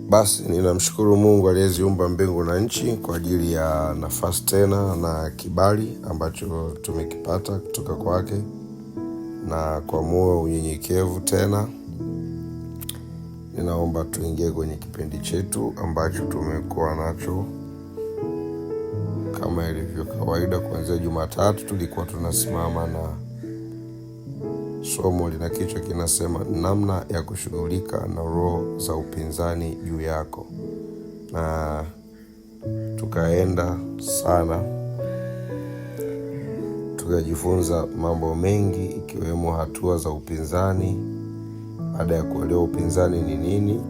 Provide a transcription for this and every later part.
Basi ninamshukuru Mungu aliyeziumba mbingu na nchi kwa ajili ya nafasi tena na kibali ambacho tumekipata kutoka kwake, na kwa moyo unyenyekevu tena ninaomba tuingie kwenye kipindi chetu ambacho tumekuwa nacho kama ilivyo kawaida. Kuanzia Jumatatu tulikuwa tunasimama na somo lina kichwa kinasema namna ya kushughulika na roho za upinzani juu yako, na tukaenda sana tukajifunza mambo mengi ikiwemo hatua za upinzani. Baada ya kuelewa upinzani ni nini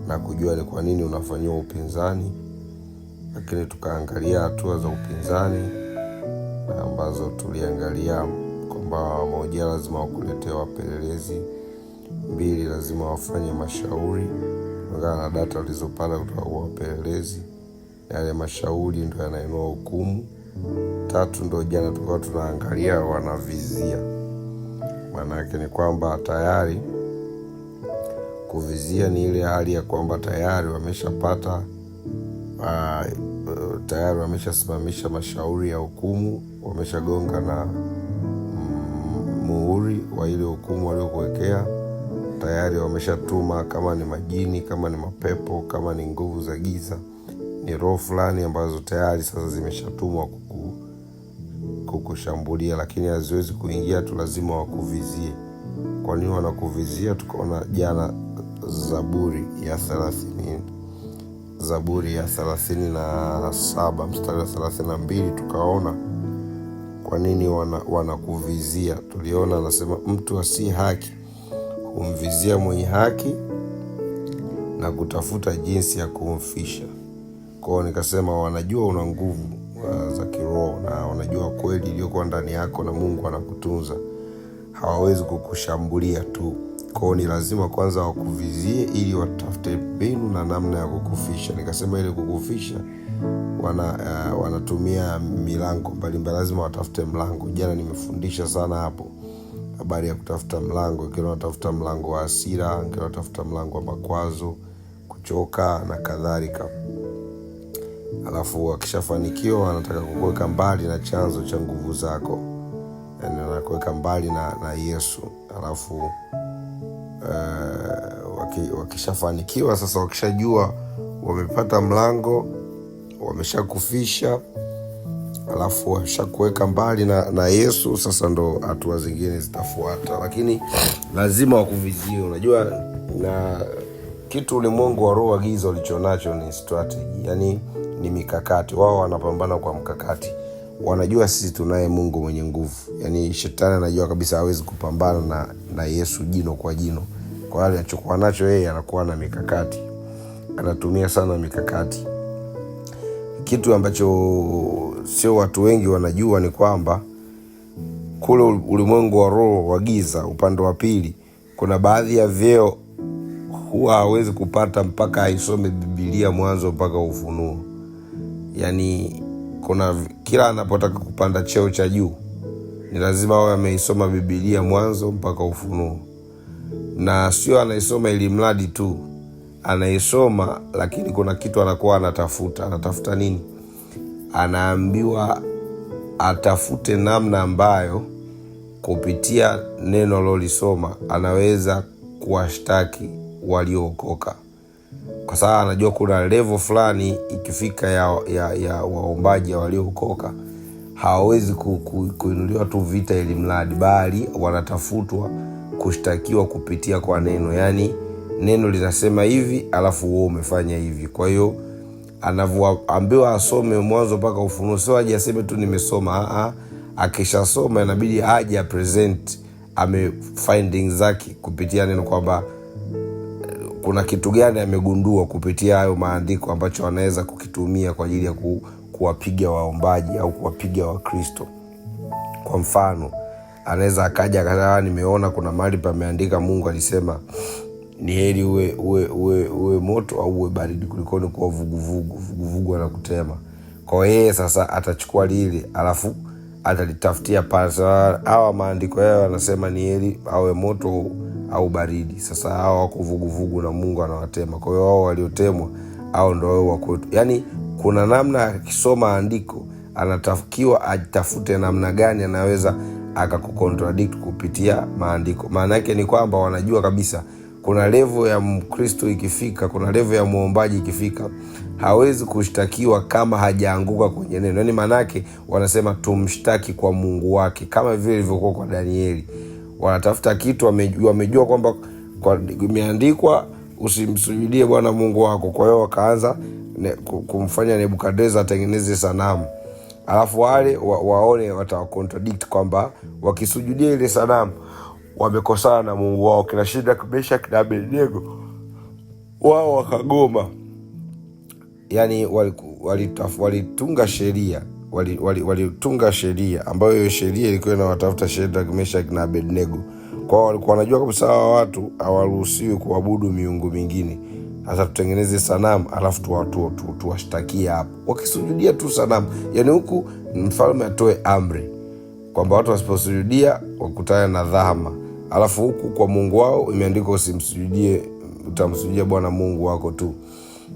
na kujua ni kwa nini unafanywa upinzani, lakini tukaangalia hatua za upinzani ambazo tuliangalia kwamba moja, lazima wakuletee wapelelezi; 2, lazima wafanye mashauri kulingana na data ulizopata kutoka kwa wapelelezi. Yale mashauri ndio yanainua hukumu. 3, ndio jana tulikuwa tunaangalia wanavizia. Maana yake ni kwamba tayari kuvizia ni ile hali ya kwamba tayari wameshapata tayari wameshasimamisha mashauri ya hukumu, wameshagonga na muhuri wa ile hukumu waliokuwekea. Tayari wameshatuma, kama ni majini, kama ni mapepo, kama ni nguvu za giza, ni roho fulani ambazo tayari sasa zimeshatumwa kukushambulia, lakini haziwezi kuingia tu, lazima wakuvizie. Kwa nini wanakuvizia? Tukaona jana Zaburi ya 37 mstari wa 32, tukaona kwa nini wanakuvizia. Tuliona anasema mtu asi haki humvizia mwenye haki na kutafuta jinsi ya kumfisha. Kwa hiyo nikasema wanajua una nguvu za kiroho na wanajua kweli iliyokuwa ndani yako na Mungu anakutunza. Hawawezi kukushambulia tu. Kwa hiyo ni lazima kwanza wakuvizie ili watafute mbinu na namna ya kukufisha. Nikasema ile kukufisha wanatumia milango mbalimbali, lazima watafute mlango. Jana nimefundisha sana hapo habari ya kutafuta mlango. Kile watafuta mlango wa hasira, kile watafuta mlango wa makwazo, kuchoka na kadhalika. Alafu wakishafanikiwa wanataka kukuweka mbali na chanzo cha nguvu zako, yaani wanakuweka mbali na Yesu. Alafu wakishafanikiwa sasa, wakishajua wamepata mlango, wameshakufisha, alafu washakuweka mbali na Yesu, sasa ndo hatua zingine zitafuata. Lakini lazima wakuvizie. Unajua, na kitu ulimwengu wa roho wa giza ulichonacho ni strategy, yani ni mikakati. Wao wanapambana kwa mkakati. Wanajua sisi tunaye Mungu mwenye nguvu. Yani shetani anajua kabisa hawezi kupambana na Yesu jino kwa jino. Kwa hiyo alichokuwa nacho yeye, anakuwa na mikakati. Anatumia sana mikakati. Kitu ambacho sio watu wengi wanajua ni kwamba kule ulimwengu wa roho wa giza, upande wa pili, kuna baadhi ya vyeo huwa hawezi kupata mpaka aisome Biblia mwanzo mpaka Ufunuo. Yani kuna kila anapotaka kupanda cheo cha juu ni lazima awe ameisoma Biblia mwanzo mpaka Ufunuo. Na sio anaisoma ili mradi tu anaisoma, lakini kuna kitu anakuwa anatafuta nini? Anaambiwa atafute namna ambayo kupitia neno alilolisoma anaweza kuwashtaki waliookoka. Kwa sababu anajua kuna level fulani ikifika ya waombaji waliookoka hawawezi kuinuliwa tu vita ili mradi, bali wanatafutwa kushtakiwa kupitia kwa neno. Yani neno linasema hivi, alafu wewe umefanya hivi. Kwa hiyo anavyoambiwa asome mwanzo mpaka Ufunuo, sio aje aseme tu nimesoma. Akishasoma inabidi aje present findings zake kupitia neno, kwamba kuna kitu gani amegundua kupitia hayo maandiko ambacho anaweza kukitumia kwa ajili ya kuwapiga waombaji au kuwapiga Wakristo. Kwa mfano, anaweza akaja akasema nimeona kuna mahali pameandika Mungu alisema ni heri uwe moto au uwe baridi kuliko kuwa vuguvugu anakutema. Kwa hiyo sasa atachukua lile, alafu atalitafutia pale. Hawa maandiko yao yanasema ni heri awe moto au baridi. Sasa hao wako vuguvugu na Mungu anawatema. Kwa hiyo hao waliotemwa au ndio wao wako. Yaani kuna namna akisoma andiko anatakiwa atafute namna gani anaweza akakucontradict kupitia maandiko. Maana yake ni kwamba wanajua kabisa kuna level ya Mkristo ikifika, kuna level ya muombaji ikifika, hawezi kushtakiwa kama hajaanguka kwenye neno. Yaani maana yake wanasema tumshtaki kwa Mungu wake, kama vile ilivyokuwa kwa Danieli. Wanatafuta kitu wamejua kwamba imeandikwa usimsujudie Bwana Mungu wako. Kwa hiyo wakaanza kumfanya Nebukadneza atengeneze sanamu. Alafu wale waone watawacontradict kwamba wakisujudia ile sanamu wamekosana na Mungu wao. Kina Shadraka, Meshaki na Abednego wao wakagoma. Yaani walitunga sheria, walitunga sheria ambayo hiyo sheria ilikuwa inawatafuta Shadraka, Meshaki na Abednego. Kwa walikuwa wanajua kabisa hawa watu hawaruhusiwi kuabudu miungu mingine. Sasa tutengeneze sanamu alafu tuwashtakia hapo. Wakisujudia tu sanamu, yaani huku mfalme atoe amri kwamba watu wasiposujudia wakutane na dhama. Alafu huku kwa Mungu wao imeandikwa usimsujudie, utamsujudia Bwana Mungu wako tu.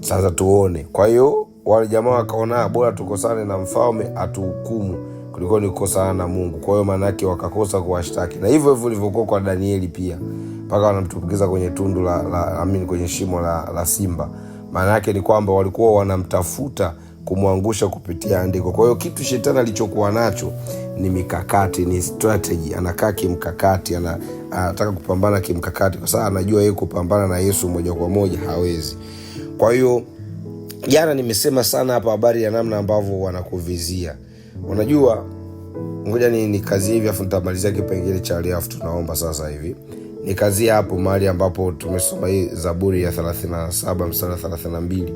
Sasa tuone. Kwa hiyo wale jamaa wakaona bora tukosane na mfalme atuhukumu kuliko ni kukosana na Mungu. Kwa hiyo maana yake wakakosa kuwashtaki. Na hivyo hivyo ilivyokuwa kwa Danieli pia. Mpaka wanamtumbukiza kwenye tundu kwenye shimo la simba. Maana yake ni kwamba walikuwa wanamtafuta kumwangusha kupitia andiko. Kwa hiyo kitu shetani alichokuwa nacho ni mikakati, ni strategy. Anakaa kimkakati, anataka kupambana kimkakati kwa sababu anajua yeye kupambana na Yesu moja kwa moja hawezi. Kwa hiyo jana nimesema sana hapa habari ya namna ambavyo wanakuvizia. Unajua, ngoja ni kazi hivi afu nitamalizia kipengele cha leo afu tunaomba sasa hivi. Ni kazi hapo mahali ambapo tumesoma hii Zaburi ya 37 mstari 32.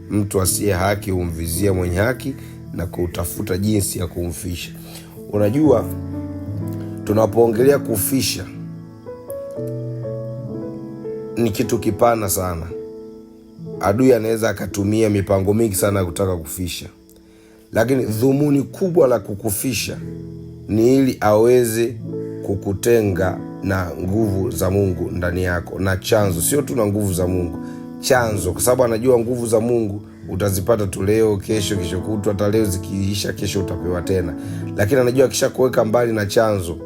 Mtu asiye haki humvizia mwenye haki na kutafuta jinsi ya kumfisha. Unajua, tunapoongelea kufisha ni kitu kipana sana. Adui anaweza akatumia mipango mingi sana kutaka kufisha. Lakini dhumuni kubwa la kukufisha ni ili aweze kukutenga na nguvu za Mungu ndani yako. Na chanzo, sio tu na nguvu za Mungu, chanzo. Kwa sababu anajua nguvu za Mungu utazipata tu leo, kesho kutwa, hata leo zikiisha kesho utapewa tena. Lakini anajua akishakuweka mbali na chanzo,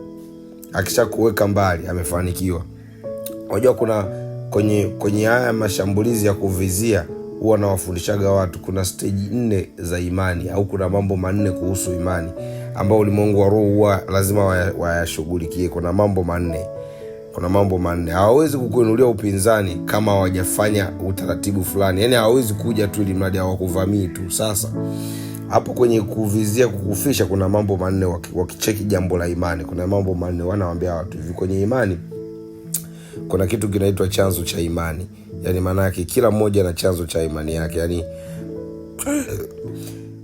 akishakuweka mbali amefanikiwa. Unajua kuna kwenye haya mashambulizi ya kuvizia huwa nawafundishaga watu kuna stage 4 za imani, au kuna mambo 4 kuhusu imani ambao ulimwengu wa roho huwa lazima wayashughulikie. Kuna mambo 4. Hawawezi kukuinulia upinzani kama hawajafanya utaratibu fulani. Yaani hawawezi kuja tu ili mradi hawakuvamii tu. Sasa hapo kwenye kuvizia, kukufisha, kuna mambo 4. Wakicheki jambo la imani, kuna mambo 4 wanawaambia watu hivi. Kwenye imani kuna kitu kinaitwa chanzo cha imani. Yaani maana yake kila mmoja na chanzo cha imani yake. Yaani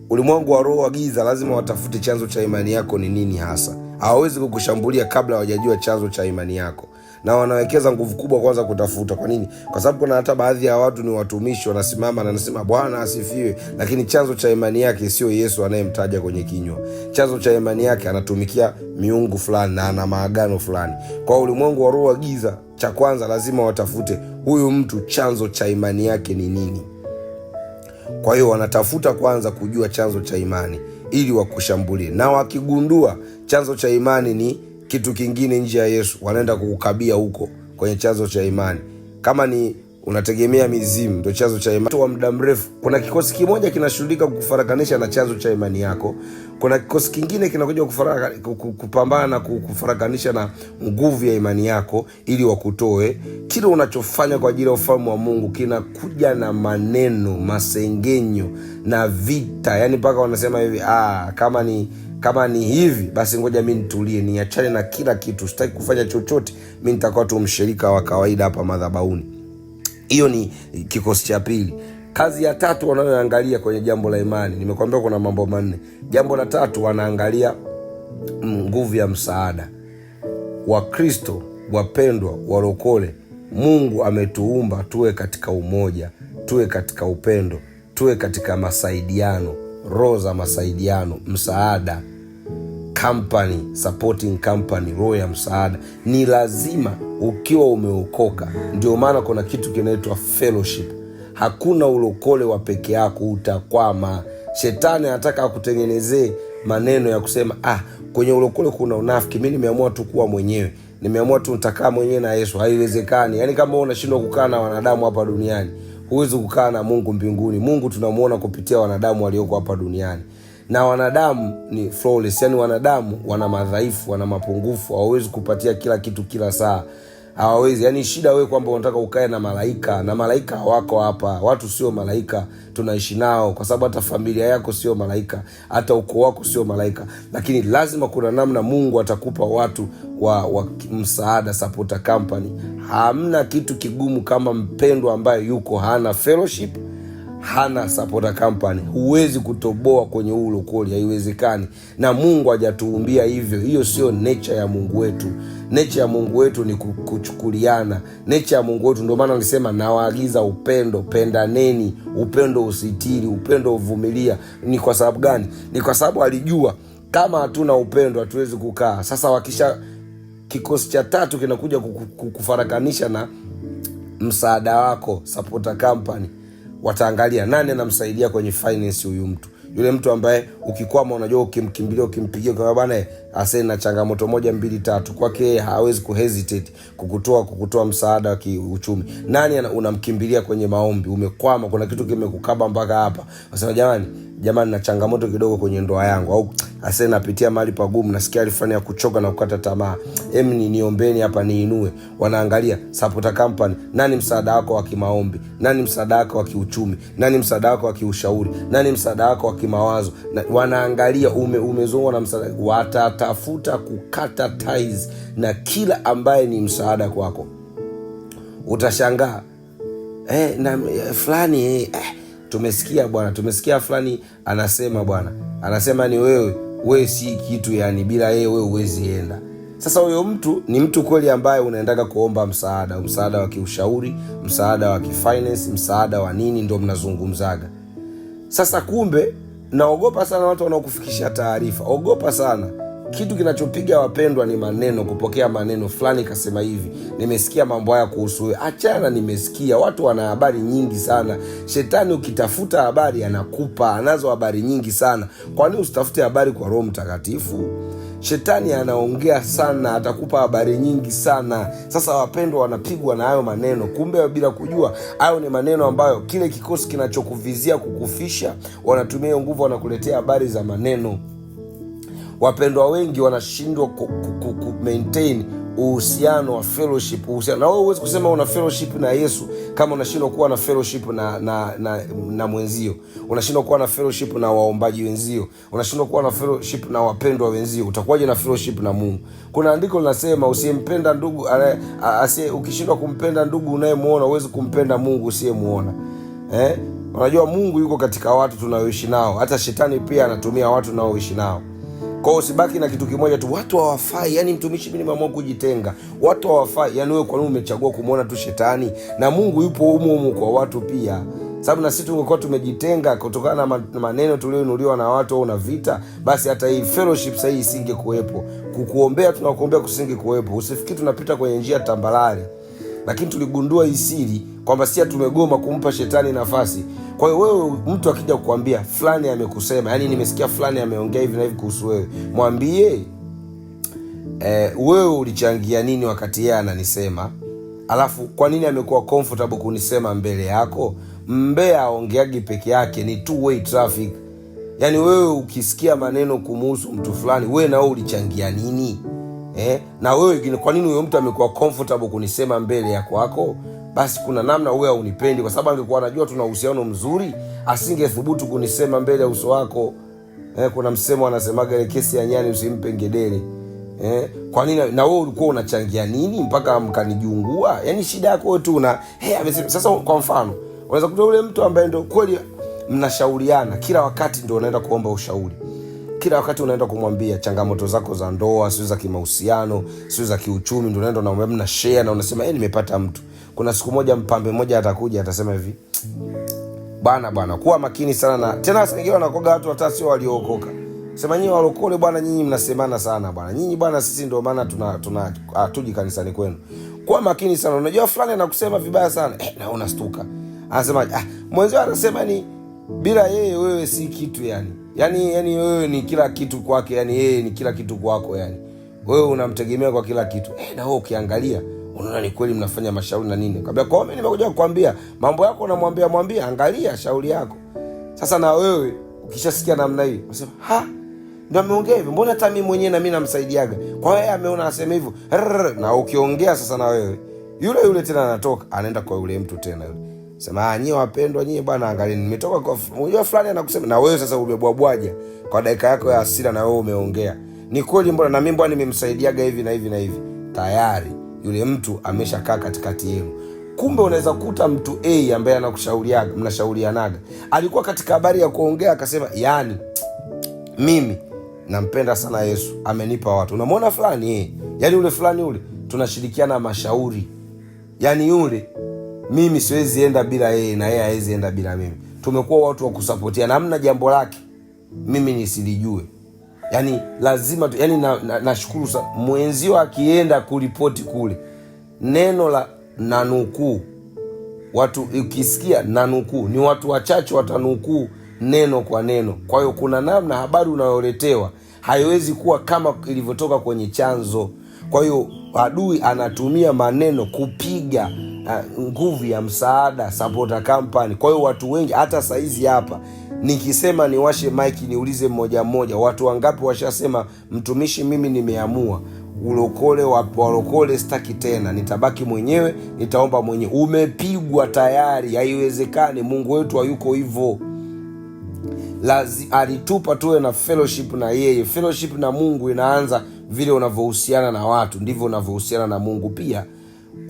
ulimwengu wa roho wa giza lazima watafute chanzo cha imani yako ni nini hasa. Hawawezi kukushambulia kabla hawajajua chanzo cha imani yako. Na wanawekeza nguvu kubwa kwanza kutafuta. Kwa nini? Kwa sababu kuna hata baadhi ya watu ni watumishi wanasimama na anasema Bwana asifiwe, lakini chanzo cha imani yake sio Yesu anayemtaja kwenye kinywa. Chanzo cha imani yake anatumikia miungu fulani na ana maagano fulani. Kwa ulimwengu wa roho wa giza, cha kwanza lazima watafute huyu mtu chanzo cha imani yake ni nini. Kwa hiyo wanatafuta kwanza kujua chanzo cha imani ili wakushambulie. Na wakigundua chanzo cha imani ni kitu kingine nje ya Yesu, wanaenda kukukabia huko kwenye chanzo cha imani. Kama ni unategemea mizimu, ndio chanzo cha imani kwa muda mrefu. Kuna kikosi kimoja kinashughulika kukufarakanisha na chanzo cha imani yako. Kuna kikosi kingine kinakuja kupambana na kufarakanisha na nguvu ya imani yako ili wakutoe. Kile unachofanya kwa ajili ya ufalme wa Mungu kinakuja na maneno, masengenyo na vita. Yaani mpaka wanasema hivi, kama ni hivi basi ngoja mimi nitulie, niachane na kila kitu, sitaki kufanya chochote, mimi nitakuwa tu mshirika wa kawaida hapa madhabahuni. Hiyo ni kikosi cha pili. Kazi ya tatu wanayoangalia kwenye jambo la imani, nimekuambia kuna mambo 4. Jambo la tatu wanaangalia nguvu ya msaada. Wakristo wapendwa, walokole, Mungu ametuumba tuwe katika umoja, tuwe katika upendo, tuwe katika masaidiano, roho za masaidiano, msaada. company, supporting company, roho ya msaada. Ni lazima ukiwa umeokoka. Ndio maana kuna kitu kinaitwa fellowship. Hakuna ulokole wa peke yako, utakwama. Shetani anataka akutengenezee maneno ya kusema kwenye ulokole kuna unafiki, mimi nimeamua tu kuwa mwenyewe, nimeamua tu nitakaa mwenyewe na Yesu. Haiwezekani. Yaani kama unashindwa kukaa na wanadamu hapa duniani, huwezi kukaa na Mungu mbinguni. Mungu tunamuona kupitia wanadamu walioko hapa duniani. Na wanadamu ni flawless. Yaani wanadamu wana madhaifu, wana mapungufu, hawawezi kupatia kila kitu kila saa. Hawawezi. Yaani shida wewe kwamba unataka ukae na malaika, na malaika wako hapa. Watu sio malaika tunaishi nao, kwa sababu hata familia yako sio malaika, hata ukoo wako sio malaika. Lakini lazima kuna namna Mungu atakupa watu wa msaada, supporter company. Hamna kitu kigumu kama mpendwa ambaye yuko hana fellowship, hana supporter company. Huwezi kutoboa kwenye ulokoli, haiwezekani. Na Mungu hajatuumbia hivyo. Hiyo sio nature ya Mungu wetu. Nature ya Mungu wetu ni kuchukuliana. Nature ya Mungu wetu, ndio maana alisema nawaagiza upendo, pendaneni, upendo usitiri, upendo uvumilia. Ni kwa sababu gani? Ni kwa sababu alijua kama hatuna upendo hatuwezi kukaa. Sasa wakisha kikosi cha tatu kinakuja kukufarakanisha na msaada wako, supporter company, wataangalia nani anamsaidia kwenye finance huyu mtu. Yule mtu ambaye ukikwama unajua ukimkimbilia, ukimpigia kwa bwana na changamoto 1 2 3, kwake hawezi kuhesitate kukutoa msaada wa kiuchumi. Nani unamkimbilia kwenye maombi? Umekwama, kuna kitu kimekukaba mpaka hapa. Unasema jamani na changamoto kidogo kwenye ndoa yangu, au napitia mahali pagumu, nasikia alifanya kuchoka na kukata tamaa. Niombeni hapa niinue. Wanaangalia supporter company, nani msaada wako wa kimaombi, nani msaada wako wa kiuchumi, nani msaada wako wa kiushauri, nani msaada wako wa kimawazo. Wanaangalia umezongwa na msaada. Watatafuta kukata ties na kila ambaye ni msaada kwako. Utashangaa na fulani tumesikia fulani anasema ni wewe si kitu, yani bila wewe huwezi enda. Sasa huyo mtu ni mtu kweli ambaye unaendaga kuomba msaada wa kiushauri, msaada wa kifinance, msaada wa nini, ndio mnazungumzaga. Sasa kumbe naogopa sana watu wanaokufikisha taarifa. Ogopa sana. Kitu kinachopiga wapendwa ni maneno, kupokea maneno. Fulani kasema hivi, nimesikia mambo haya kuhusu wewe. Achana, nimesikia. Watu wana habari nyingi sana. Shetani ukitafuta habari anakupa, anazo habari nyingi sana. Kwa nini usitafute habari kwa Roho Mtakatifu? Shetani anaongea sana, atakupa habari nyingi sana. Sasa wapendwa wanapigwa na hayo maneno, kumbe bila kujua hayo ni maneno ambayo kile kikosi kinachokuvizia kukufisha, wanatumia nguvu, wanakuletea habari za maneno. Wapendwa wengi wanashindwa maintain uhusiano wa fellowship. Na wewe huwezi kusema una fellowship na Yesu kama unashindwa kuwa na fellowship na mwenzio. Unashindwa kuwa na fellowship na waombaji wenzio. Unashindwa kuwa na fellowship na wapendwa wenzio. Utakuwaje na fellowship na Mungu? Kuna andiko linasema usiyempenda ndugu ukishindwa kumpenda ndugu unayemuona, huwezi kumpenda Mungu usiyemuona. Unajua Mungu yuko katika watu tunaoishi nao. Hata shetani pia anatumia watu tunaoishi nao. Kwa hiyo usibaki na kitu kimoja tu, watu hawafai. Yaani mtumishi, mimi nimeamua kujitenga, watu hawafai. Yaani wewe kwa nini umechagua kumuona tu shetani? Na Mungu yupo humo kwa watu pia. Sababu na sisi tungekuwa tumejitenga kutokana na maneno tulioinuliwa na watu au na vita, basi hata hii fellowship sasa hii isingekuwepo. Kukuombea tunakuombea kusingekuwepo. Usifikiri tunapita kwenye njia tambalale. Lakini tuligundua hii siri kwamba si tumegoma kumpa shetani nafasi. Kwa hiyo wewe, mtu akija kukuambia fulani amekusema, yani nimesikia fulani ameongea hivi na hivi kuhusu wewe, mwambie wewe ulichangia nini wakati yeye ananisema? Alafu kwa nini amekuwa comfortable kunisema mbele yako? Mbea aongeagi peke yake, ni two way traffic. Yani wewe ukisikia maneno kumuhusu mtu fulani, wewe na wewe ulichangia nini? Na wewe kwa nini huyo mtu amekuwa comfortable kunisema mbele yako wako? Basi kuna namna wewe unipendi, kwa sababu angekuwa anajua tuna uhusiano mzuri, asingethubutu kunisema mbele ya uso wako. Kuna msemo anasemaga ile kesi ya nyani usimpe ngedere. Kwa nini na wewe ulikuwa unachangia nini mpaka mkanijiungua? Yaani shida yako wewe tu amesema. Sasa kwa mfano, unaweza kutoa yule mtu ambaye ndio kweli mnashauriana kila wakati, ndio unaenda kuomba ushauri. Kila wakati unaenda kumwambia changamoto zako za ndoa, sio za kimahusiano, sio za kiuchumi, ndio unaenda na mna share na unasema nimepata mtu. Kuna siku moja mpambe mmoja atakuja atasema hivi, bwana kuwa makini sana na tena wengine wanakoga watu hata sio waliookoka. Sema nyinyi walokole bwana, nyinyi mnasemana sana bwana. Nyinyi bwana, sisi ndio maana tuna hatuji kanisani kwenu. Kwa makini sana. Unajua fulani anakusema vibaya sana. Na unastuka. Anasema mwenzio anasema ni bila yeye wewe si kitu yani. Yaani wewe ni kila kitu kwake, yani yeye ni kila kitu kwako yani. Wewe unamtegemea kwa kila kitu. Na wewe ukiangalia unaona ni kweli mnafanya mashauri na nini. Kaambia kwa mimi nimekuja kukwambia mambo yako unamwambia angalia shauri yako. Sasa na wewe ukishasikia namna hiyo unasema ndio ameongea hivyo, mbona hata mimi mwenyewe na mimi namsaidiaga. Kwa hiyo ameona aseme hivyo. Na ukiongea sasa na wewe yule tena anatoka anaenda kwa yule mtu tena yule. Sema nyie wapendwa, nyie bwana angalia nimetoka kwa unajua fulani anakusema, na wewe sasa umebwabwaja kwa dakika yako ya hasira na wewe umeongea. Ni kweli mbona na mimi bwana nimemsaidiaga hivi na hivi na hivi. Tayari yule mtu ameshakaa katikati yenu. Kumbe unaweza kukuta mtu A ambaye anakushauriaga, mnashaurianaga, alikuwa katika habari ya kuongea akasema yani mimi nampenda sana Yesu, amenipa watu. Unamwona fulani yani yule fulani yule tunashirikiana mashauri. Yani yule mimi siwezi enda bila yeye na yeye hawezi enda bila mimi. Tumekuwa watu wa kusapotia na hamna jambo lake mimi nisilijue. Yani lazima yani nashukuru sana mwenzio akienda kuripoti kule. Neno la nanukuu. Watu ukisikia nanukuu ni watu wachache watanukuu neno kwa neno. Kwa hiyo kuna namna habari unayoletewa haiwezi kuwa kama ilivyotoka kwenye chanzo. Kwa hiyo adui anatumia maneno kupiga nguvu ya msaada, supporter company. Kwa hiyo watu wengi hata saizi hapa nikisema niwashe mic niulize mmoja mmoja, watu wangapi washasema mtumishi mimi nimeamua walokole sitaki tena, nitabaki mwenyewe, nitaomba mwenyewe. Umepigwa tayari, haiwezekani. Mungu wetu hayuko hivyo. Alitupa tuwe na fellowship na yeye. Fellowship na Mungu inaanza vile unavyohusiana na watu, ndivyo unavyohusiana na Mungu pia.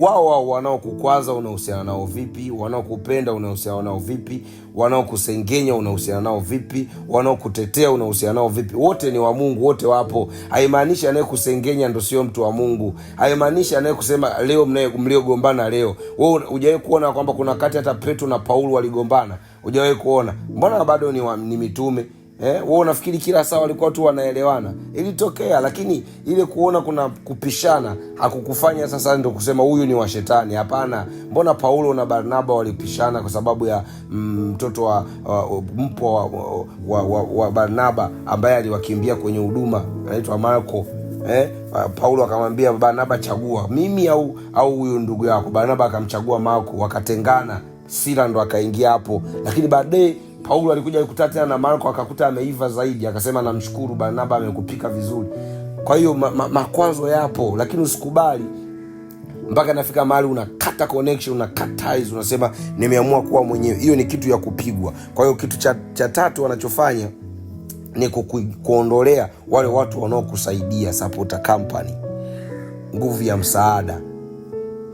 Wao wanaokukwaza unahusiana nao vipi? Wanaokupenda unahusiana nao vipi? Wanaokusengenya unahusiana nao vipi? Wanaokutetea unahusiana nao vipi? Wote ni wa Mungu, wote wapo. Haimaanishi anayekusengenya ndio sio mtu wa Mungu. Haimaanishi anayekusema leo mliogombana leo. Wewe hujawahi kuona kwamba kuna kati hata Petro na Paulo waligombana? Hujawahi kuona? Mbona bado ni mitume? Wewe unafikiri kila saa walikuwa tu wanaelewana? Ilitokea, lakini ile kuona kuna kupishana hakukufanya sasa ndio kusema huyu ni wa shetani. Hapana. Mbona Paulo na Barnaba walipishana kwa sababu ya mtoto wa mpwa wa Barnaba ambaye aliwakimbia kwenye huduma, anaitwa Marko. Paulo akamwambia Barnaba, chagua mimi au huyu ndugu yako. Barnaba akamchagua Marko, wakatengana. Sila ndo akaingia hapo, lakini baadaye Paulo alikuja kukutana tena na Marko akakuta ameiva zaidi, akasema namshukuru Barnaba amekupika vizuri. Kwa hiyo makwazo yapo, lakini usikubali mpaka nafika mahali unakata connection, unakata ties, unasema nimeamua kuwa mwenyewe. Hiyo ni kitu ya kupigwa. Kwa hiyo kitu cha tatu wanachofanya ni kuondolea wale watu wanaokusaidia, supporter company, nguvu ya msaada.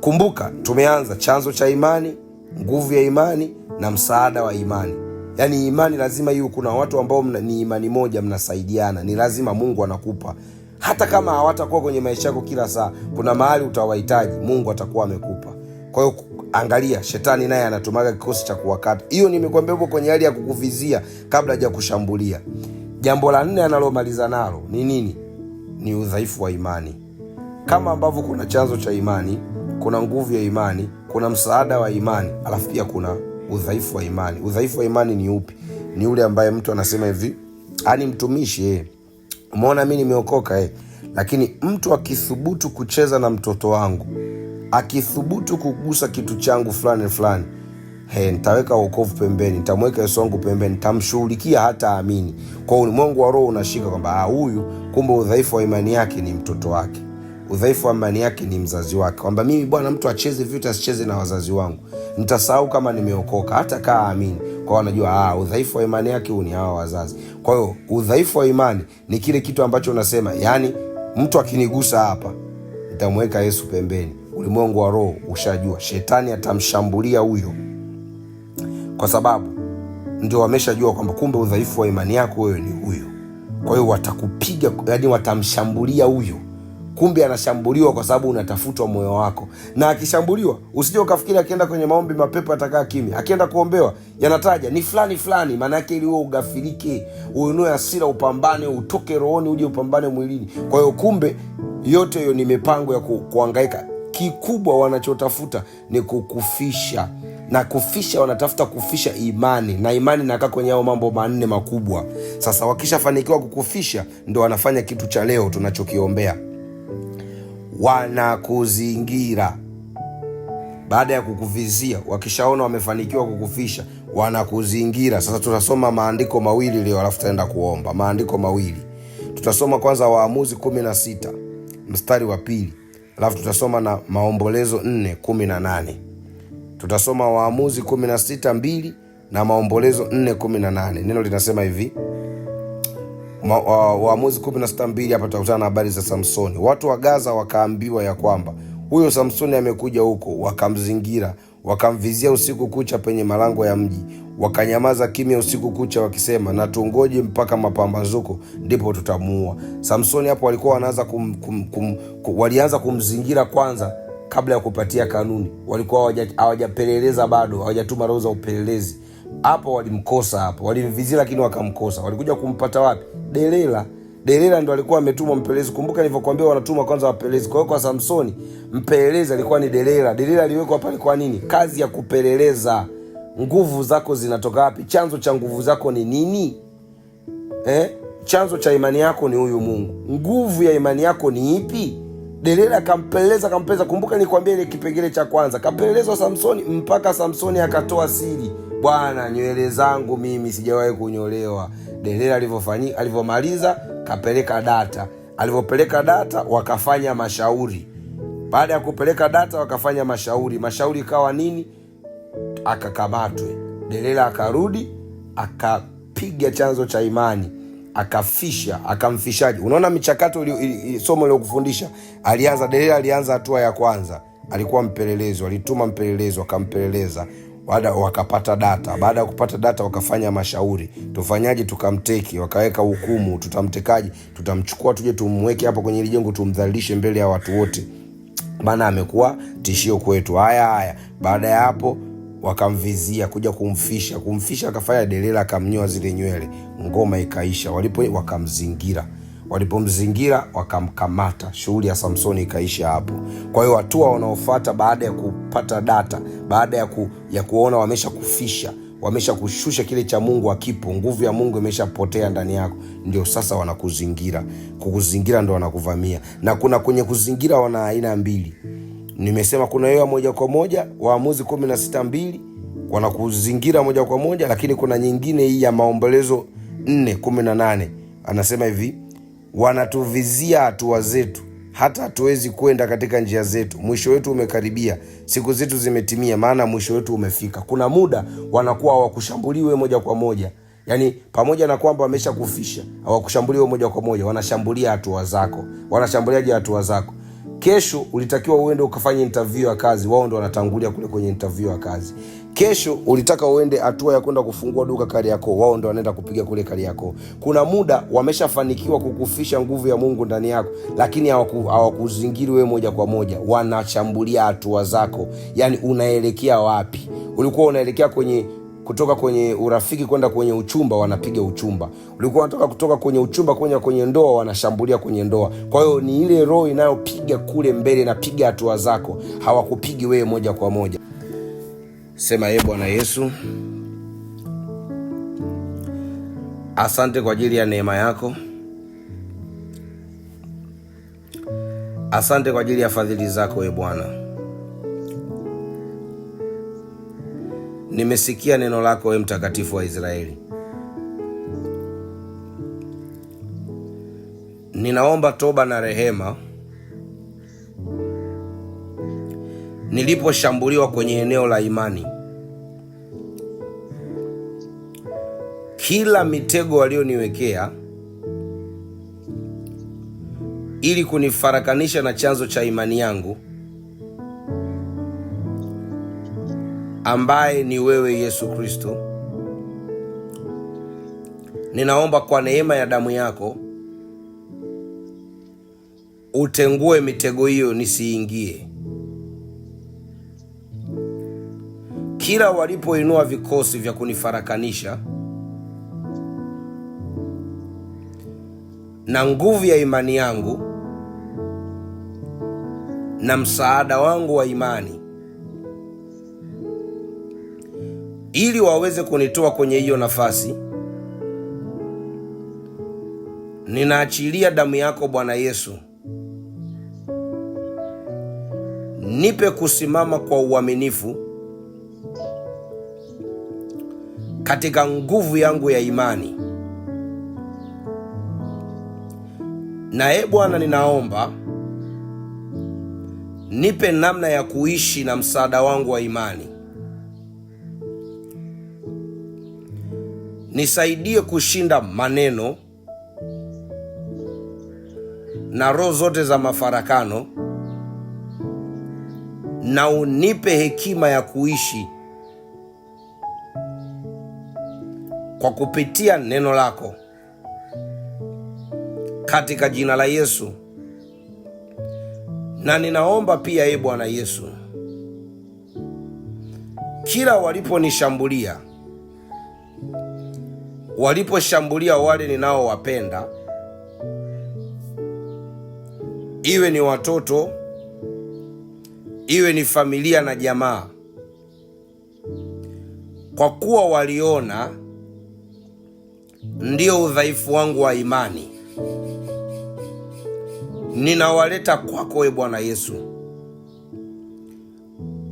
Kumbuka tumeanza chanzo cha imani, nguvu ya imani na msaada wa imani. Yani imani lazima hiyo, kuna watu ambao ni imani moja, mnasaidiana. Ni lazima Mungu anakupa. Hata kama hawatakuwa kwenye maisha yako kila saa, kuna mahali utawahitaji, Mungu atakuwa amekupa. Kwa hiyo angalia, shetani naye anatumaga kikosi cha kuwakata. Hiyo nimekuambia hapo kwenye hali ya kukuvizia kabla haja kushambulia. Jambo la 4 analomaliza nalo ni nini? Ni udhaifu wa imani. Kama ambavyo kuna chanzo cha imani, kuna nguvu ya imani, kuna msaada wa imani, alafu pia kuna udhaifu wa imani. Udhaifu wa imani ni upi? Ni ule ambaye mtu anasema hivi, ani mtumishi umeona mimi nimeokoka lakini mtu akithubutu kucheza na mtoto wangu, akithubutu kugusa kitu changu fulani, nitaweka wokovu pembeni, nitamweka Yesu wangu pembeni, nitamshughulikia hata amini. Kwa ulimwengu wa roho unashika kwamba huyu kumbe udhaifu wa imani yake ni mtoto wake. Udhaifu wa imani yake ni mzazi wake. Kwamba mimi bwana, mtu acheze vitu asicheze na wazazi wangu, nitasahau kama nimeokoka hata kaa amini. Kwa wanajua udhaifu wa imani yake ni hawa wazazi. Kwa hiyo udhaifu wa imani ni kile kitu ambacho unasema, yani mtu akinigusa hapa nitamweka Yesu pembeni. Ulimwengu wa roho ushajua shetani atamshambulia huyo, kwa sababu ndio wameshajua kwamba kumbe udhaifu wa imani yako wewe ni huyo. Kwa hiyo watakupiga, yani watamshambulia huyo kumbe anashambuliwa kwa sababu unatafutwa moyo wako. Na akishambuliwa, usije ukafikiri akienda kwenye maombi mapepo atakaa kimya. Akienda kuombewa yanataja ni fulani fulani, maana yake ili wewe ugafirike, uinue hasira, upambane, utoke rohoni uje upambane mwilini. Kwa hiyo kumbe yote hiyo ni mipango ya kuhangaika. Kikubwa wanachotafuta ni kukufisha, na kufisha, wanatafuta kufisha imani, na imani inakaa kwenye hao mambo manne makubwa. Sasa wakishafanikiwa kukufisha, ndo wanafanya kitu cha leo tunachokiombea. Wanakuzingira. Baada ya kukuvizia, wakishaona wamefanikiwa kukufisha, wanakuzingira. Sasa tutasoma maandiko mawili leo, alafu tutaenda kuomba. Maandiko mawili tutasoma, kwanza Waamuzi 16 mstari wa 2, alafu tutasoma na Maombolezo 4:18. Tutasoma Waamuzi 16:2 na Maombolezo 4:18. Neno linasema hivi, Waamuzi 16:2, hapa tutakutana na habari za Samsoni. Watu wa Gaza wakaambiwa ya kwamba huyo Samsoni amekuja huko, wakamzingira, wakamvizia usiku kucha penye malango ya mji. Wakanyamaza kimya usiku kucha wakisema, na tungoje mpaka mapambazuko ndipo tutamuua. Samsoni hapo walikuwa wanaanza walianza kumzingira kwanza kabla ya kupatia kanuni. Walikuwa hawajapeleleza bado, hawajatuma roho za upelelezi. Hapo walimkosa, hapo walimvizia lakini wakamkosa. Walikuja kumpata wapi? Delila ndo alikuwa ametuma mpelelezi. Kumbuka nilivyokuambia wanatuma kwanza wapelelezi. Kwa hiyo kwa Samsoni mpelelezi alikuwa ni Delila. Delila aliwekwa pale kwa nini? Kazi ya kupeleleza. Nguvu zako zinatoka wapi? Chanzo cha nguvu zako ni nini? Chanzo cha imani yako ni huyu Mungu. Nguvu ya imani yako ni ipi? Delila kampeleleza. Kumbuka nikwambia ile kipengele cha kwanza. Kapelelezwa Samsoni mpaka Samsoni akatoa siri. Bwana, nywele zangu mimi sijawahi kunyolewa. Delila alivyomaliza kapeleka data. Alivyopeleka data wakafanya mashauri. Baada ya kupeleka data wakafanya mashauri. Mashauri kawa nini? Akakamatwe. Delila akarudi, akapiga chanzo cha imani, akafisha, akamfishaji. Unaona michakato somo leo kufundisha. Delila alianza hatua ya kwanza. Alikuwa mpelelezi, walituma mpelelezi, wakampeleleza. Baada wakapata data. Baada ya kupata data wakafanya mashauri. Tufanyaje? Tukamteki. Wakaweka hukumu. Tutamtekaje? Tutamchukua tuje tumweke hapa kwenye jengo tumdhalilishe mbele ya watu wote, maana amekuwa tishio kwetu. Haya. Baada ya hapo wakamvizia kuja kumfisha akafanya. Delila akamnyoa zile nywele, ngoma ikaisha. Wakamzingira. Walipomzingira wakamkamata. Shughuli ya Samsoni ikaisha hapo. Kwa hiyo hatua wanaofuata baada ya kupata data, baada ya kuona wamesha kufisha, wamesha kushusha kile cha Mungu akipo, nguvu ya Mungu imeshapotea ndani yako, ndio sasa wanakuzingira. Kukuzingira ndio wanakuvamia. Na kuna kwenye kuzingira wana aina mbili. Nimesema kuna hiyo moja kwa moja, Waamuzi 16:2, wanakuzingira moja kwa moja, lakini kuna nyingine hii ya Maombolezo 4:18. Anasema hivi, wanatuvizia hatua zetu, hata hatuwezi kwenda katika njia zetu. Mwisho wetu umekaribia, siku zetu zimetimia, maana mwisho wetu umefika. Kuna muda wanakuwa hawakushambuliwe moja kwa moja. Yaani pamoja na kwamba wamesha kufisha, hawakushambuliwa moja kwa moja, wanashambulia hatua zako. Wanashambuliaje hatua zako? Kesho ulitakiwa uende ukafanye interview ya kazi, wao ndo wanatangulia kule kwenye interview ya kazi. Kesho ulitaka uende hatua ya kwenda kufungua duka Kariakoo, wao ndo wanaenda kupiga kule Kariakoo. Kuna muda wameshafanikiwa kukufisha nguvu ya Mungu ndani yako, lakini hawakuzingiri wewe moja kwa moja, wanashambulia hatua zako. Yaani unaelekea wapi? Ulikuwa unaelekea kutoka kwenye urafiki kwenda kwenye uchumba, wanapiga uchumba. Ulikuwa unataka kutoka kwenye uchumba kwenye ndoa, wanashambulia kwenye ndoa. Kwa hiyo ni ile roho inayopiga kule mbele, napiga hatua zako, hawakupigi wewe moja kwa moja. Sema Bwana Yesu, asante kwa ajili ya neema yako. Asante kwa ajili ya fadhili zako Bwana. Nimesikia neno lako Mtakatifu wa Israeli. Ninaomba toba na rehema niliposhambuliwa kwenye eneo la imani. Kila mitego walioniwekea ili kunifarakanisha na chanzo cha imani yangu, ambaye ni wewe Yesu Kristo, ninaomba kwa neema ya damu yako utengue mitego hiyo nisiingie. Kila walipoinua vikosi vya kunifarakanisha, na nguvu ya imani yangu na msaada wangu wa imani, ili waweze kunitoa kwenye hiyo nafasi, ninaachilia damu yako Bwana Yesu. Nipe kusimama kwa uaminifu katika nguvu yangu ya imani. Na Bwana, ninaomba nipe namna ya kuishi na msaada wangu wa imani. Nisaidie kushinda maneno na roho zote za mafarakano, na unipe hekima ya kuishi kwa kupitia neno lako, katika jina la Yesu. Na ninaomba pia Bwana Yesu, kila waliponishambulia, waliposhambulia wale ninaowapenda, iwe ni watoto, iwe ni familia na jamaa, kwa kuwa waliona ndio udhaifu wangu wa imani, ninawaleta kwako Bwana Yesu.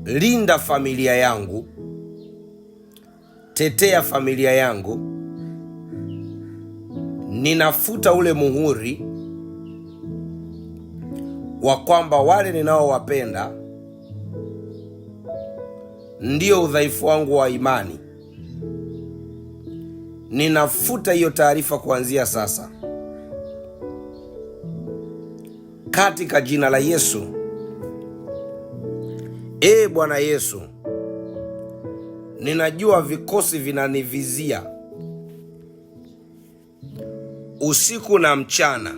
Linda familia yangu, tetea familia yangu. Ninafuta ule muhuri wa kwamba wale ninaowapenda ndio udhaifu wangu wa imani. Ninafuta hiyo taarifa kuanzia sasa, katika jina la Yesu. Bwana Yesu, ninajua vikosi vinanivizia usiku na mchana,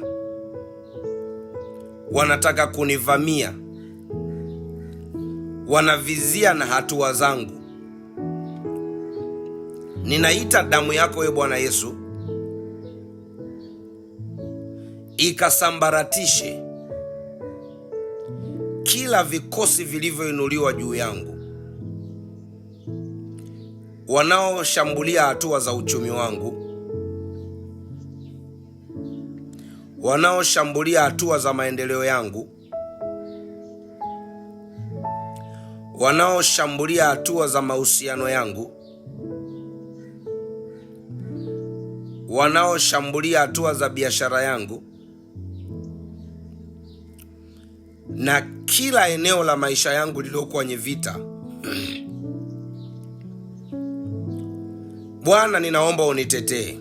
wanataka kunivamia, wanavizia na hatua zangu. Ninaita damu yako Bwana Yesu ikasambaratishe kila vikosi vilivyoinuliwa juu yangu, wanaoshambulia hatua za uchumi wangu, wanaoshambulia hatua za maendeleo yangu, wanaoshambulia hatua za mahusiano yangu, wanaoshambulia hatua za biashara yangu, na kila eneo la maisha yangu lililokuwa kwenye vita. Bwana, ninaomba unitetee.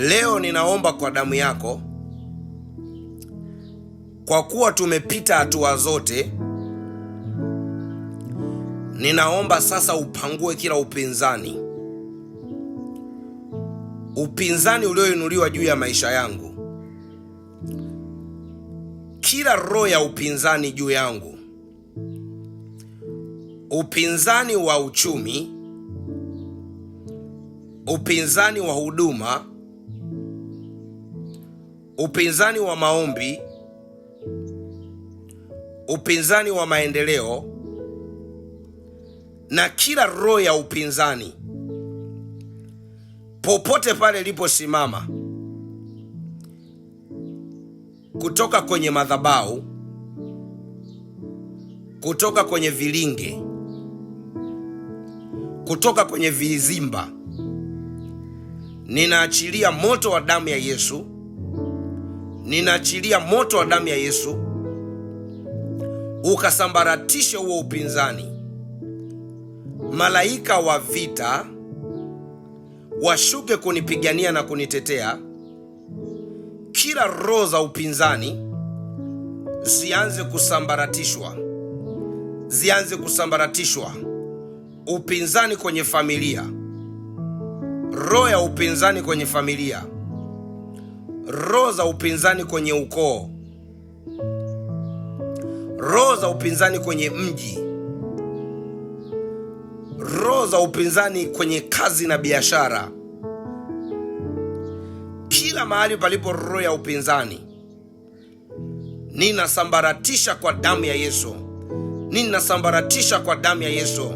Leo ninaomba kwa damu yako, kwa kuwa tumepita hatua zote, ninaomba sasa upangue kila upinzani, upinzani ulioinuliwa juu ya maisha yangu, kila roho ya upinzani juu yangu, upinzani wa uchumi, upinzani wa huduma, upinzani wa maombi, upinzani wa maendeleo, na kila roho ya upinzani popote pale iliposimama, kutoka kwenye madhabahu, kutoka kwenye vilinge, kutoka kwenye vizimba, ninaachilia moto wa damu ya Yesu. Ninaachilia moto wa damu ya Yesu ukasambaratishe huo upinzani. Malaika wa vita washuke kunipigania na kunitetea. Kila roho za upinzani zianze kusambaratishwa, zianze kusambaratishwa. Upinzani kwenye familia, roho ya upinzani kwenye familia, roho za upinzani kwenye ukoo, roho za upinzani kwenye mji, roho za upinzani kwenye kazi na biashara. Kila mahali palipo roho ya upinzani, ninasambaratisha kwa damu ya Yesu. Ninasambaratisha kwa damu ya Yesu.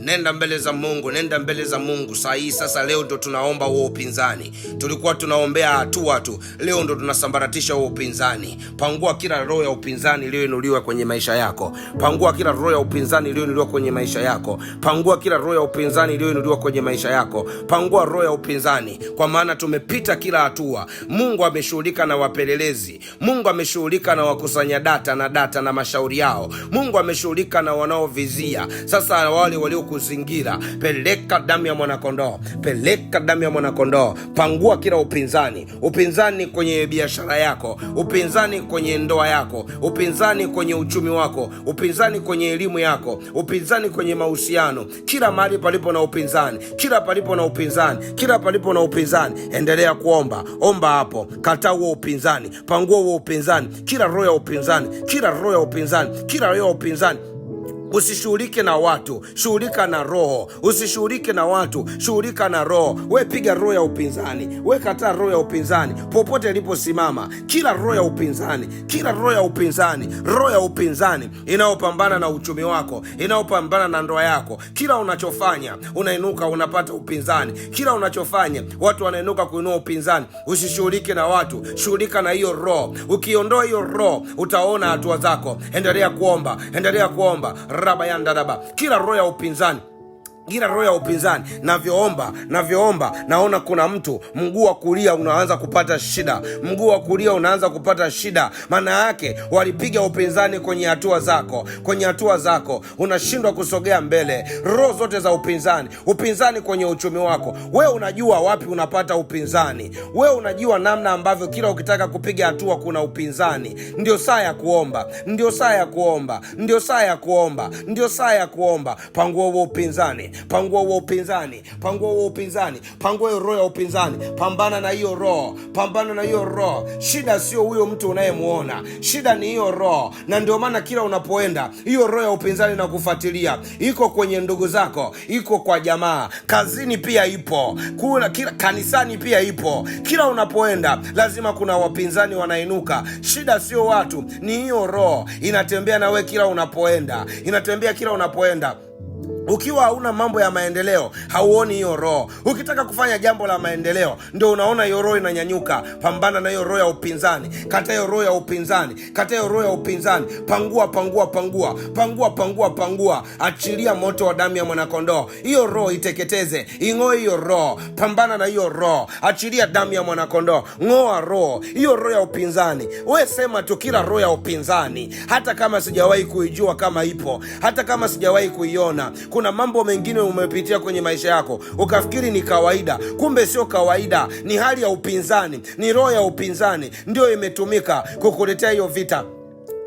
Nenda mbele za Mungu, nenda mbele za Mungu saa hii. Sasa leo ndo tunaomba huo upinzani. Tulikuwa tunaombea hatua tu, leo ndo tunasambaratisha huo upinzani. Pangua kila roho ya upinzani iliyoinuliwa kwenye maisha yako. Pangua kila roho ya upinzani iliyoinuliwa kwenye maisha yako. Pangua kila roho ya upinzani iliyoinuliwa kwenye maisha yako. Pangua roho ya upinzani, kwa maana tumepita kila hatua. Mungu ameshughulika na wapelelezi. Mungu ameshughulika na wakusanya data na mashauri yao. Mungu ameshughulika na wanaovizia. Sasa wale walio kuzingira, peleka damu ya mwanakondoo, peleka damu ya mwanakondoo. Pangua kila upinzani, upinzani kwenye biashara yako, upinzani kwenye ndoa yako, upinzani kwenye uchumi wako, upinzani kwenye elimu yako, upinzani kwenye mahusiano. Kila mahali palipo na upinzani, kila palipo na upinzani, kila palipo na upinzani, endelea kuomba. Omba hapo, kataa huo upinzani, pangua huo upinzani, kila roho ya upinzani, kila roho ya upinzani, kila roho ya upinzani. Usishughulike na watu, shughulika na roho. Usishughulike na watu, shughulika na roho. We piga roho ya upinzani, we kataa roho ya upinzani popote iliposimama. Kila roho ya upinzani, kila roho ya upinzani, roho ya upinzani inayopambana na uchumi wako, inayopambana na ndoa yako. Kila unachofanya unainuka unapata upinzani. Kila unachofanya watu wanainuka kuinua upinzani. Usishughulike na watu, shughulika na hiyo roho. Ukiondoa hiyo roho utaona hatua zako. Endelea kuomba, endelea kuomba. Rabayandaraba. Kila roho ya upinzani, kila roho ya upinzani, navyoomba naona kuna mtu mguu wa kulia unaanza kupata shida, mguu wa kulia unaanza kupata shida. Maana yake walipiga upinzani kwenye hatua zako, kwenye hatua zako unashindwa kusogea mbele. Roho zote za upinzani, upinzani kwenye uchumi wako. Wewe unajua wapi unapata upinzani, wewe unajua namna ambavyo kila ukitaka kupiga hatua kuna upinzani. Ndio saa ya kuomba, ndio saa ya kuomba, ndio saa ya kuomba, ndio saa ya kuomba. Pangua huo upinzani, pangua huo upinzani, pangua huo upinzani, pangua hiyo roho ya upinzani. Pambana na hiyo roho, pambana na hiyo roho. Shida sio huyo mtu unayemuona, shida ni hiyo roho. Na ndio maana kila unapoenda hiyo roho ya upinzani na kufuatilia. Iko kwenye ndugu zako, iko kwa jamaa, kazini pia ipo, kila kanisani pia ipo. Kila unapoenda lazima kuna wapinzani wanainuka. Shida sio watu, ni hiyo roho inatembea na we kila unapoenda, inatembea kila unapoenda. Ukiwa hauna mambo ya maendeleo, hauoni hiyo roho. Ukitaka kufanya jambo la maendeleo, ndio unaona hiyo roho inanyanyuka. Pambana na hiyo roho ya upinzani, kata hiyo roho ya upinzani, kata hiyo roho ya upinzani. Pangua, pangua, pangua, pangua, pangua, pangua. Achilia moto wa damu ya mwanakondoo, hiyo roho iteketeze, ing'oe hiyo roho. Pambana na hiyo roho, achilia damu ya mwanakondoo, ng'oa roho hiyo, roho ya upinzani. We sema tu kila roho ya upinzani, hata kama sijawahi kuijua kama ipo, hata kama sijawahi kuiona. Kuna mambo mengine umepitia kwenye maisha yako ukafikiri ni kawaida, kumbe sio kawaida. Ni hali ya upinzani, ni roho ya upinzani ndio imetumika kukuletea hiyo vita.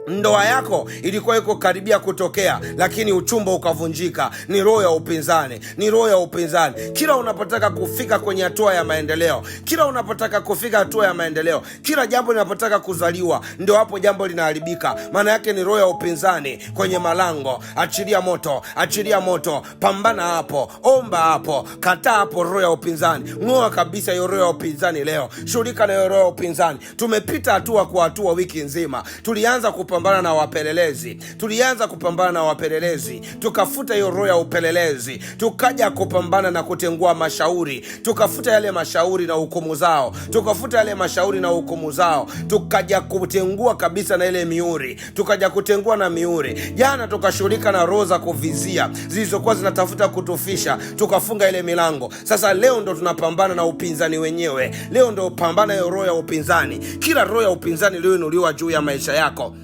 Ndoa yako ilikuwa iko karibia kutokea, lakini uchumba ukavunjika. Ni roho ya upinzani, ni roho ya upinzani. Kila unapotaka kufika kwenye hatua ya maendeleo, kila unapotaka kufika hatua ya maendeleo, kila jambo linapotaka kuzaliwa, ndio hapo jambo linaharibika. Maana yake ni roho ya upinzani kwenye malango. Achilia moto, achilia moto. Pambana hapo, omba hapo, kataa hapo roho ya upinzani. Ng'oa kabisa hiyo roho ya upinzani leo. Shughulika na hiyo roho ya upinzani. Tumepita hatua kwa hatua wiki nzima. Tulianza kupambana na wapelelezi, tulianza kupambana na wapelelezi, tukafuta hiyo roho ya upelelezi. Tukaja kupambana na kutengua mashauri, tukafuta yale mashauri na hukumu zao, tukafuta yale mashauri na hukumu zao. Tukaja kutengua kabisa na ile miuri, tukaja kutengua na miuri. Jana tukashughulika na roho za kuvizia zilizokuwa zinatafuta kutufisha, tukafunga ile milango. Sasa leo ndo tunapambana na upinzani wenyewe. Leo ndo pambana hiyo roho ya upinzani. Kila roho ya upinzani iliyoinuliwa juu ya maisha yako,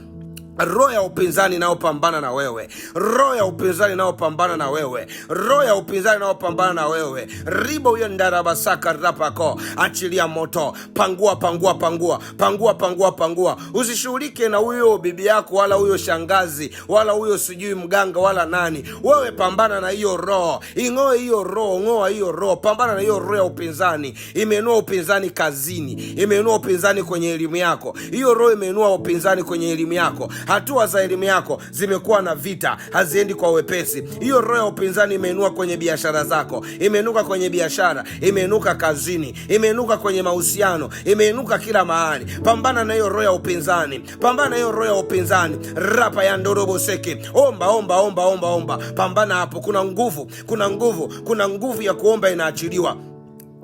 roho ya upinzani inayopambana na wewe, roho ya upinzani inayopambana na wewe, roho ya upinzani inayopambana na wewe, ribo huyo ndarabasaka rapako, achilia moto, pangua pangua pangua pangua pangua pangua. Usishughulike na huyo bibi yako wala huyo shangazi wala huyo sijui mganga wala nani. Wewe pambana na hiyo roho, ing'oe hiyo roho, ng'oa hiyo roho, pambana na hiyo roho ya upinzani. Imeinua upinzani kazini, imeinua upinzani kwenye elimu yako, hiyo roho imeinua upinzani kwenye elimu yako. Hatua za elimu yako zimekuwa na vita, haziendi kwa wepesi. Hiyo roho ya upinzani imeinuka kwenye biashara zako, imeinuka kwenye biashara, imeinuka kazini, imeinuka kwenye mahusiano, imeinuka kila mahali. Pambana na hiyo roho ya upinzani, pambana na hiyo roho ya upinzani. Rapa ya ndorobo seki, omba omba omba omba omba, pambana hapo. Kuna nguvu, kuna nguvu, kuna nguvu ya kuomba inaachiliwa.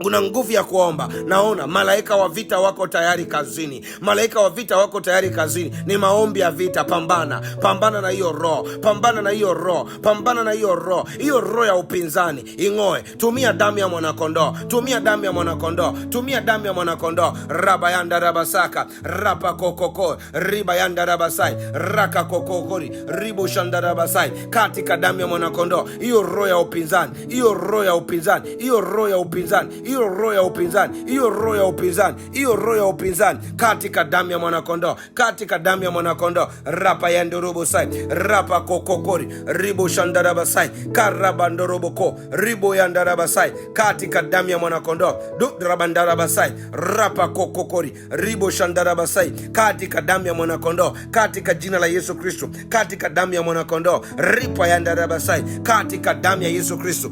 Kuna nguvu ya kuomba. Naona malaika wa vita wako tayari kazini, malaika wa vita wako tayari kazini. Ni maombi ya vita. Pambana, pambana na hiyo roho, pambana na hiyo roho, pambana na hiyo roho. Hiyo roho ya upinzani ing'oe. Tumia damu ya mwanakondoo, tumia damu ya mwanakondoo, tumia damu ya mwanakondoo. Raba yanda rabasaka, rapa kokoko, riba yanda rabasai, raka kokokori, ribo shanda rabasai, katika damu ya mwanakondoo. Hiyo roho ya upinzani, hiyo roho ya upinzani, hiyo roho ya upinzani, hiyo roho ya upinzani, hiyo roho ya upinzani, hiyo roho ya upinzani, katika damu ya mwanakondoo, katika damu ya mwanakondoo. Rapa ya ndorobo sai, rapa kokokori, ribo shandaraba sai, karaba ndorobo ko, ribo ya ndaraba sai, katika damu ya mwanakondoo. Rabandaraba sai, rapa kokokori, ribo shandaraba sai, katika damu ya mwanakondoo, katika jina la Yesu Kristo, katika damu ya mwanakondoo. Ripa ya ndaraba sai, katika damu ya Yesu Kristo,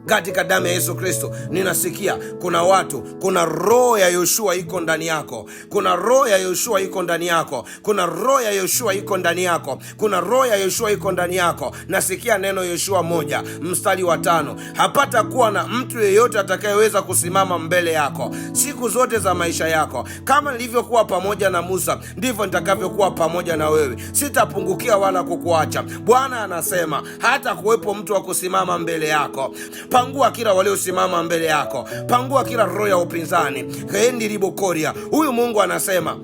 katika damu ya Yesu Kristo. Ninasikia kuna watu, kuna roho ya Yoshua iko ndani yako, kuna roho ya Yoshua iko ndani yako, kuna roho ya Yoshua iko ndani yako, kuna roho ya Yoshua iko ndani yako. Nasikia neno Yoshua 1:5, hapata kuwa na mtu yeyote atakayeweza kusimama mbele yako siku zote za maisha yako. Kama nilivyokuwa pamoja na Musa, ndivyo nitakavyokuwa pamoja na wewe, sitapungukia wala kukuacha. Bwana anasema hata kuwepo mtu wa kusimama mbele yako. Pangua kila waliosimama mbele yako, pangua kila roho ya upinzani. Kaendi ribokoria. Huyu Mungu anasema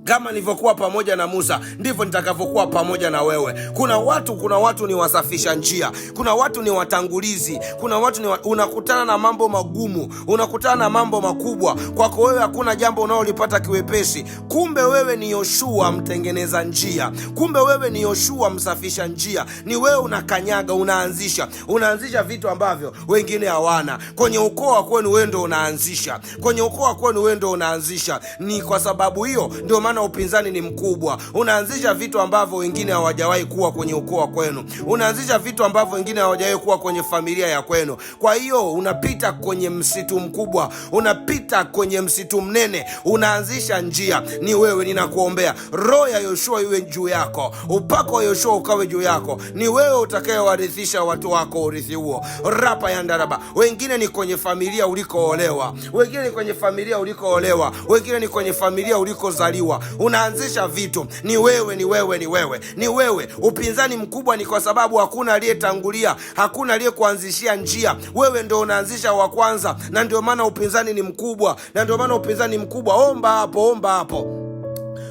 kama nilivyokuwa pamoja na Musa, ndivyo nitakavyokuwa pamoja na wewe. Kuna watu ni wasafisha njia, kuna watu ni watangulizi, kuna watu ni unakutana na mambo magumu, unakutana na mambo makubwa. Kwako wewe hakuna jambo unaolipata kiwepesi. Kumbe wewe ni Yoshua mtengeneza njia, kumbe wewe ni Yoshua msafisha njia. Ni wewe unakanyaga, unaanzisha vitu ambavyo wengine hawana. Kwenye ukoo wa kwenu wewe ndio unaanzisha, kwenye ukoo wa kwenu wewe ndio unaanzisha. Ni kwa sababu hiyo ndio maana upinzani ni mkubwa. Unaanzisha vitu ambavyo wengine hawajawahi kuwa kwenye ukoo wa kwenu, unaanzisha vitu ambavyo wengine hawajawahi kuwa kwenye familia ya kwenu. Kwa hiyo unapita kwenye msitu mkubwa, unapita kwenye msitu mnene, unaanzisha njia. Ni wewe, ninakuombea roho ya Yoshua iwe juu yako, upako wa Yoshua ukawe juu yako. Ni wewe utakayewarithisha watu wako urithi huo. Rapa ya ndaraba. Wengine ni kwenye familia ulikoolewa, wengine ni kwenye familia ulikoolewa, wengine ni kwenye familia ulikozaliwa. Unaanzisha vitu. Ni wewe, ni wewe, ni wewe, ni wewe. Upinzani mkubwa ni kwa sababu hakuna aliyetangulia, hakuna aliyekuanzishia njia. Wewe ndio unaanzisha wa kwanza, na ndio maana upinzani ni mkubwa, na ndio maana upinzani mkubwa. Omba hapo, omba hapo.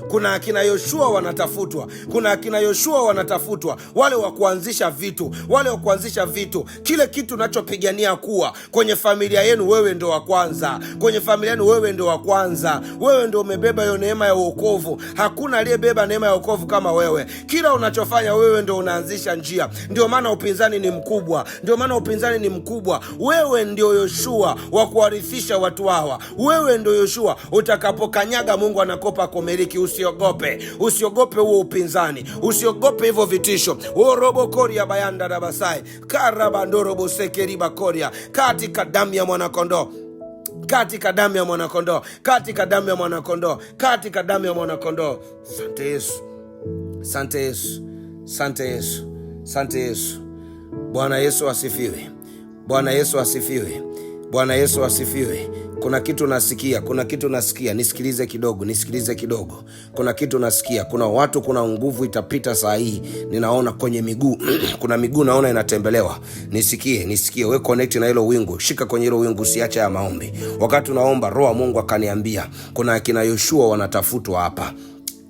Kuna akina Yoshua wanatafutwa, kuna akina Yoshua wanatafutwa, wale wa kuanzisha vitu, wale wa kuanzisha vitu. Kile kitu unachopigania kuwa kwenye familia yenu, wewe ndio wa kwanza. Kwenye familia yenu wewe ndio wa kwanza. Wewe ndio umebeba hiyo neema ya wokovu. Hakuna aliyebeba neema ya wokovu kama wewe. Kila unachofanya wewe ndio unaanzisha njia. Ndio maana upinzani ni mkubwa, ndio maana upinzani ni mkubwa. Wewe ndio Yoshua wa kuwarithisha watu hawa. Wewe ndio Yoshua. Utakapokanyaga, Mungu anakopa kumiliki. Usiogope huo upinzani, usiogope hivyo vitisho. Orobokoria bayanda rabasai, karabandorobo sekeriba koria, katika damu ya mwanakondoo, katika damu ya mwanakondoo, katika damu ya mwanakondoo, katika damu ya mwanakondoo. Asante Yesu, asante Yesu, asante Yesu, asante Yesu. Bwana Yesu asifiwe, Bwana Yesu asifiwe, Bwana Yesu asifiwe. Kuna kitu nasikia, kuna kitu nasikia. Nisikilize kidogo. Kuna kitu nasikia. Kuna watu, kuna nguvu itapita saa hii. Ninaona kwenye miguu. Kuna miguu naona inatembelewa. Nisikie. We connect na hilo wingu. Shika kwenye hilo wingu, usiache ya maombi. Wakati unaomba, Roho wa Mungu akaniambia kuna akina Yoshua wanatafutwa hapa.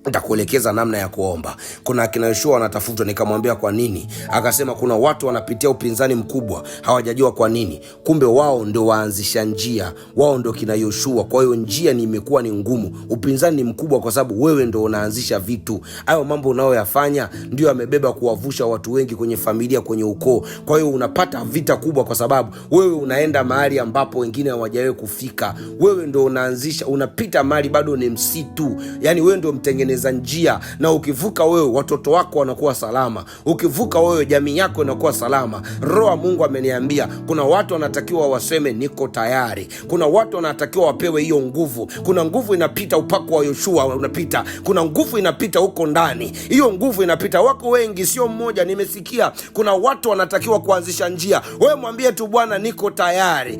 nitakuelekeza namna ya kuomba. Kuna akina Yoshua wanatafutwa, nikamwambia kwa nini? Akasema kuna watu wanapitia upinzani mkubwa, hawajajua kwa nini. Kumbe wao ndio waanzisha njia, wao ndio kina Yoshua. Kwa hiyo njia imekuwa ni ngumu, upinzani ni mkubwa, kwa sababu wewe ndio unaanzisha vitu. Hayo mambo unayoyafanya ndio yamebeba kuwavusha watu wengi kwenye familia, kwenye ukoo. Kwa hiyo unapata vita kubwa, kwa sababu wewe unaenda mahali ambapo wengine hawajawahi kufika. Wewe ndio unaanzisha, unapita mahali bado ni msitu. Yani wewe ndio mtengeneza njia, na ukivuka wewe, watoto wako wanakuwa salama. Ukivuka wewe, jamii yako inakuwa salama. Roho wa Mungu ameniambia kuna watu wanatakiwa waseme niko tayari. Kuna watu wanatakiwa wapewe hiyo nguvu. Kuna nguvu inapita, upako wa Yoshua unapita. Kuna nguvu inapita huko ndani, hiyo nguvu inapita. Wako wengi, sio mmoja, nimesikia kuna watu wanatakiwa kuanzisha njia. Wewe mwambie tu Bwana niko tayari.